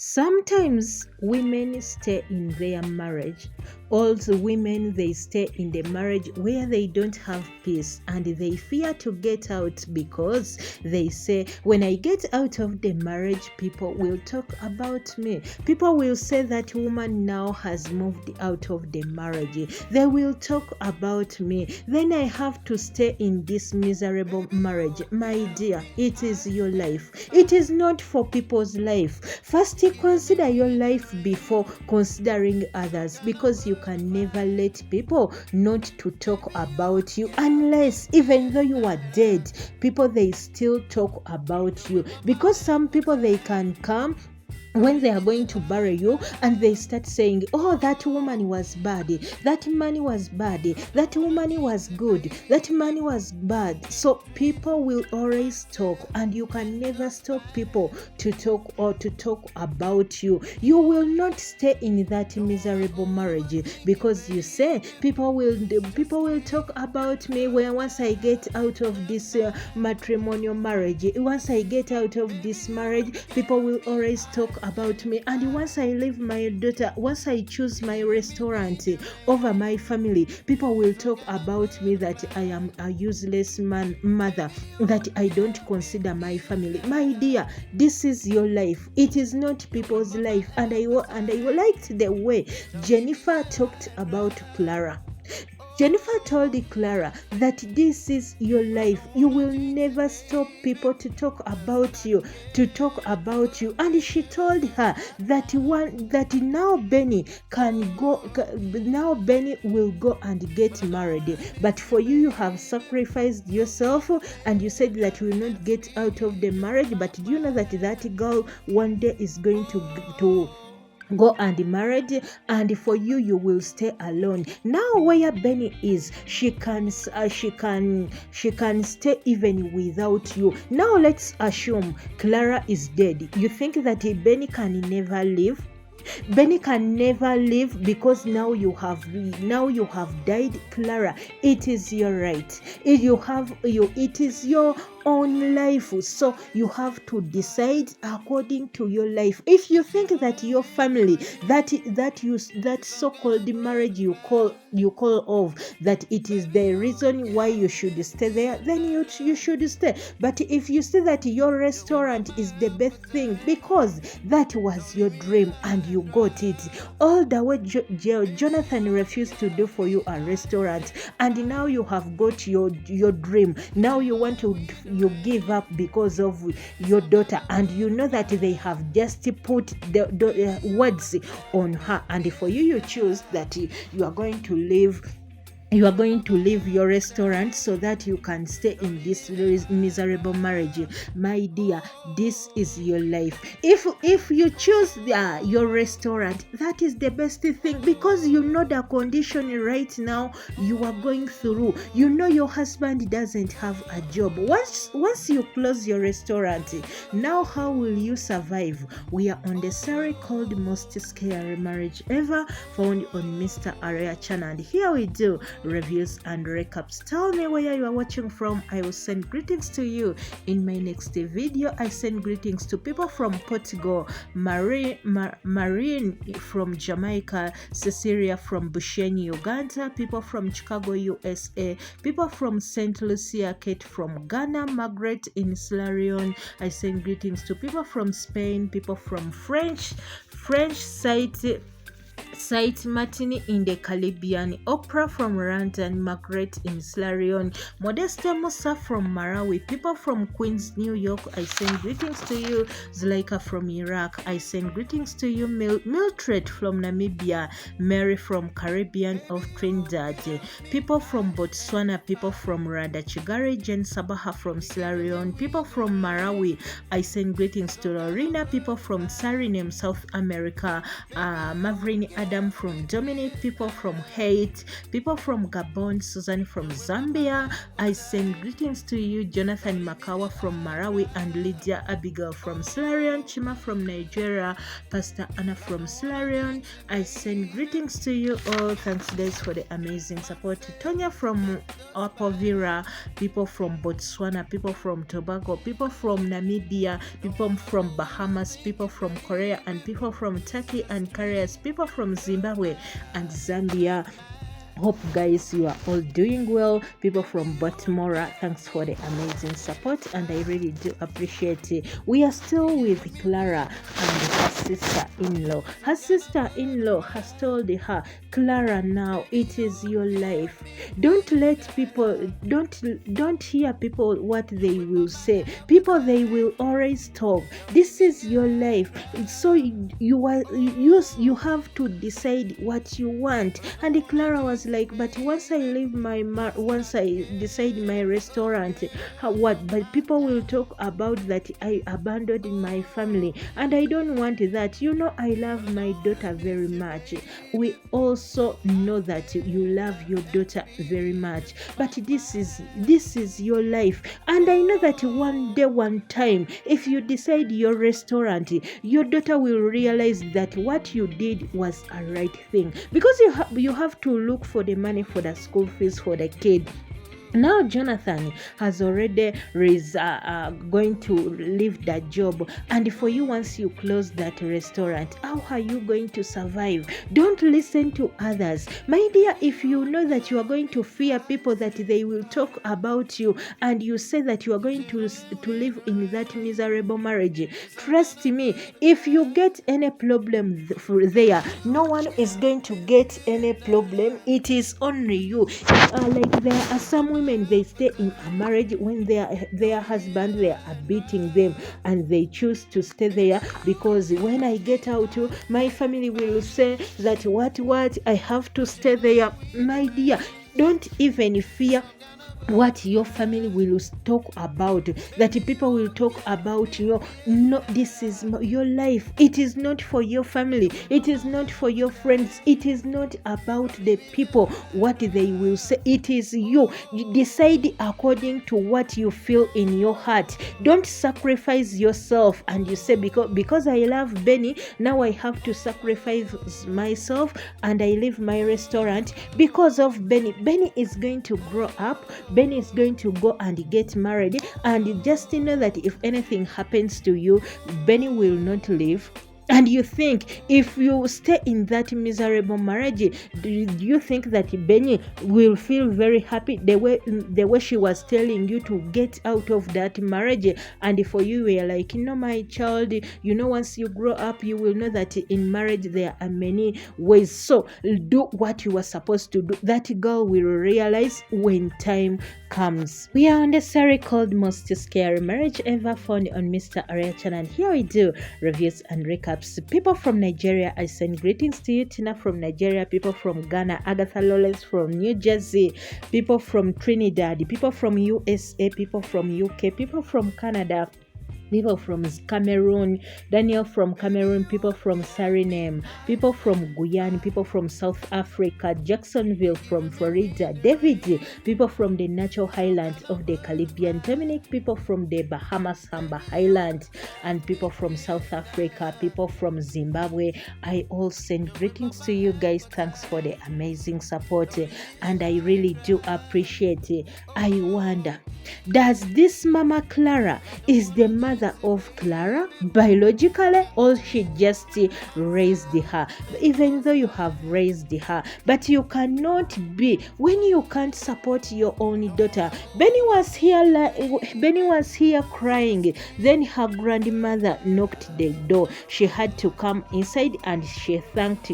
Sometimes women stay in their marriage. Also, women, they stay in the marriage where they don't have peace and they fear to get out because they say, when I get out of the marriage, people will talk about me. People will say that woman now has moved out of the marriage. They will talk about me. Then I have to stay in this miserable marriage. My dear, it is your life. It is not for people's life. First, consider your life before considering others, because you can never let people not to talk about you, unless even though you are dead, people, they still talk about you, because some people, they can come when they are going to bury you and they start saying, oh, that woman was bad, that man was bad, that woman was good, that man was bad. So people will always talk, and you can never stop people to talk or to talk about you. You will not stay in that miserable marriage, because you say people will talk about me when once I get out of this matrimonial marriage. Once I get out of this marriage, people will always talk about me, and once I leave my daughter, once I choose my restaurant over my family, people will talk about me that I am a useless mother, that I don't consider my family. My dear, this is your life. It is not people's life. And I liked the way Jennifer talked about Clara. Jennifer told Clara that this is your life. You will never stop people to talk about you, And she told her that now Benny can go. Now Benny will go and get married. But for you, you have sacrificed yourself, and you said that you will not get out of the marriage. But do you know that girl one day is going to go and married, and for you, you will stay alone. Now where Benny is, she can stay even without you. Now let's assume Clara is dead. You think that Benny can never leave? Benny can never leave, because now you have died, Clara. It is your right. It is your own life, so you have to decide according to your life. If you think that your family, that so-called marriage you call of, that it is the reason why you should stay there, then you should stay. But if you say that your restaurant is the best thing because that was your dream and you got it, all the way Jonathan refused to do for you a restaurant, and now you have got your dream. Now you give up because of your daughter, and you know that they have just put the words on her, and for you, you choose that you are going to leave your restaurant so that you can stay in this miserable marriage. My dear, this is your life. If you choose your restaurant, that is the best thing, because you know the condition right now you are going through. You know your husband doesn't have a job. Once you close your restaurant, now how will you survive? We are on the series called Most Scary Marriage Ever, found on Mr. Area channel, and here we do reviews and recaps. Tell me where you are watching from. I will send greetings to you in my next video. I send greetings to people from Portugal, Marine from Jamaica, Cecilia from Bushenyi, Uganda, people from Chicago, USA, people from St. Lucia, Kate from Ghana, Margaret in Sierra. I send greetings to people from Spain, people from French Saint Martin in the Caribbean, Oprah from London, Margaret in Sierra Leone, Modesta Musa from Malawi, people from Queens, New York. I send greetings to you. Zulaika from Iraq. I send greetings to you. Mildred from Namibia, Mary from Caribbean of Trinidad, people from Botswana, people from Rwanda, Chigari, Jen Sabaha from Sierra Leone, people from Malawi. I send greetings to Lorena, people from Suriname, South America, Mavrin Adam from Dominic, people from Haiti, people from Gabon, Susan from Zambia. I send greetings to you, Jonathan Makawa from Malawi, and Lydia Abigail from Sierra Leone, Chima from Nigeria, Pastor Anna from Sierra Leone. I send greetings to you all. Thanks guys for the amazing support. Tonya from Apovira, people from Botswana, people from Tobago, people from Namibia, people from Bahamas, people from Korea, and people from Turkey and Caribbean, people from Zimbabwe and Zambia. Hope guys you are all doing well. People from Baltimore, thanks for the amazing support, and I really do appreciate it. We are still with Clara and her sister-in-law. Her sister-in-law has told her, Clara, now it is your life. Don't let people, don't hear people what they will say. People, they will always talk. This is your life, so you have to decide what you want. And Clara was like, but once I leave once I decide my restaurant, what? But people will talk about that I abandoned my family, and I don't want that. You know, I love my daughter very much. We also know that you love your daughter very much, but this is your life, and I know that one day, one time, if you decide your restaurant, your daughter will realize that what you did was a right thing, because you have to look for the money for the school fees for the kid. Now Jonathan has already going to leave that job, and for you, once you close that restaurant, how are you going to survive? Don't listen to others, my dear. If you know that you are going to fear people, that they will talk about you, and you say that you are going to live in that miserable marriage, trust me, if you get any problem there, no one is going to get any problem. It is only you. Like there are some women, they stay in a marriage when their husband, they are beating them, and they choose to stay there because when I get out, my family will say that what I have to stay there. My dear, don't even fear what your family will talk about, that people will talk about you. No, this is your life. It is not for your family, it is not for your friends, it is not about the people what they will say. It is you decide according to what you feel in your heart. Don't sacrifice yourself and you say, because I love Benny, now I have to sacrifice myself and I leave my restaurant because of Benny. Benny is going to grow up, Benny is going to go and get married, and just know that if anything happens to you, Benny will not leave. And you think if you stay in that miserable marriage, do you think that Benny will feel very happy the way she was telling you to get out of that marriage? And for you, we are like, my child, once you grow up, you will know that in marriage there are many ways. So do what you are supposed to do. That girl will realize when time comes. We are on the series called Most Scary Marriage Ever Found on Mr. Aria channel, and here we do reviews and recaps. People from Nigeria, I send greetings to you. Tina from Nigeria, people from Ghana, Agatha Lawrence from New Jersey, people from Trinidad, people from USA, people from UK, people from Canada, people from Cameroon, Daniel from Cameroon, people from Suriname, people from Guyana, people from South Africa, Jacksonville from Florida, David, people from the natural highlands of the Caribbean, Dominic, people from the Bahamas, Samba Island, and people from South Africa, people from Zimbabwe. I all send greetings to you guys. Thanks for the amazing support, and I really do appreciate it. I wonder, does this Mama Clara is the mother of Clara biologically, or she just raised her? Even though you have raised her, but you cannot be when you can't support your own daughter. Benny was here crying. Then her grandmother knocked the door. She had to come inside and she thanked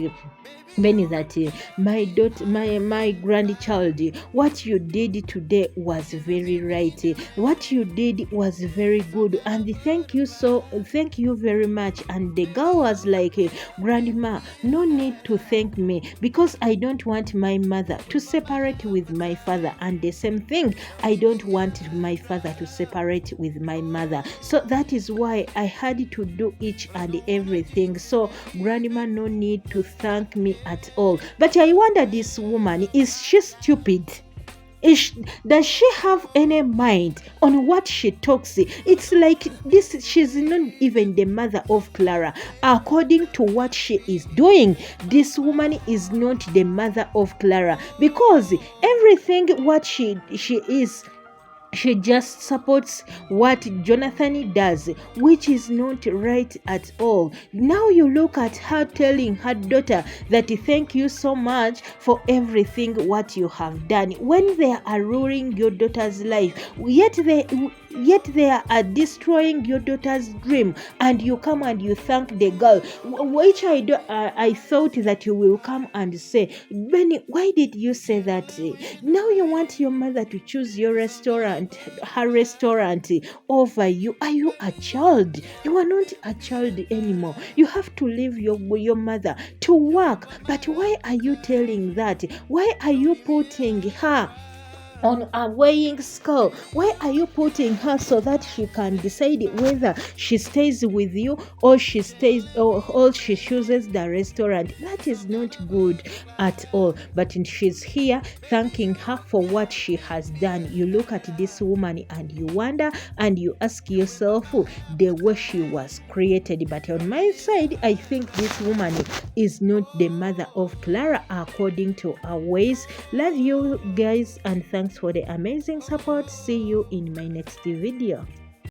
Benny, that my daughter, my grandchild, what you did today was very right. What you did was very good, and thank you very much. And the girl was like, Grandma, no need to thank me, because I don't want my mother to separate with my father, and the same thing, I don't want my father to separate with my mother. So that is why I had to do each and everything. So Grandma, no need to thank me at all. But I wonder, this woman, is she stupid? Does she have any mind on what she talks? It's like this, she's not even the mother of Clara. According to what she is doing, this woman is not the mother of Clara, because everything what she is, she just supports what Jonathan does, which is not right at all. Now you look at her telling her daughter that thank you so much for everything what you have done, when they are ruining your daughter's life, yet they are destroying your daughter's dream, and you come and you thank the girl, which I thought that you will come and say, Benny, why did you say that? Now you want your mother to choose your her restaurant over you. Are you a child? You are not a child anymore. You have to leave your mother to work. But why are you telling that? Why are you putting her on a weighing scale? Why are you putting her so that she can decide whether she stays with you or she chooses the restaurant? That is not good at all. But she's here thanking her for what she has done. You look at this woman and you wonder and you ask yourself the way she was created. But on my side, I think this woman is not the mother of Clara according to our ways. Love you guys, and thanks for the amazing support. See you in my next video.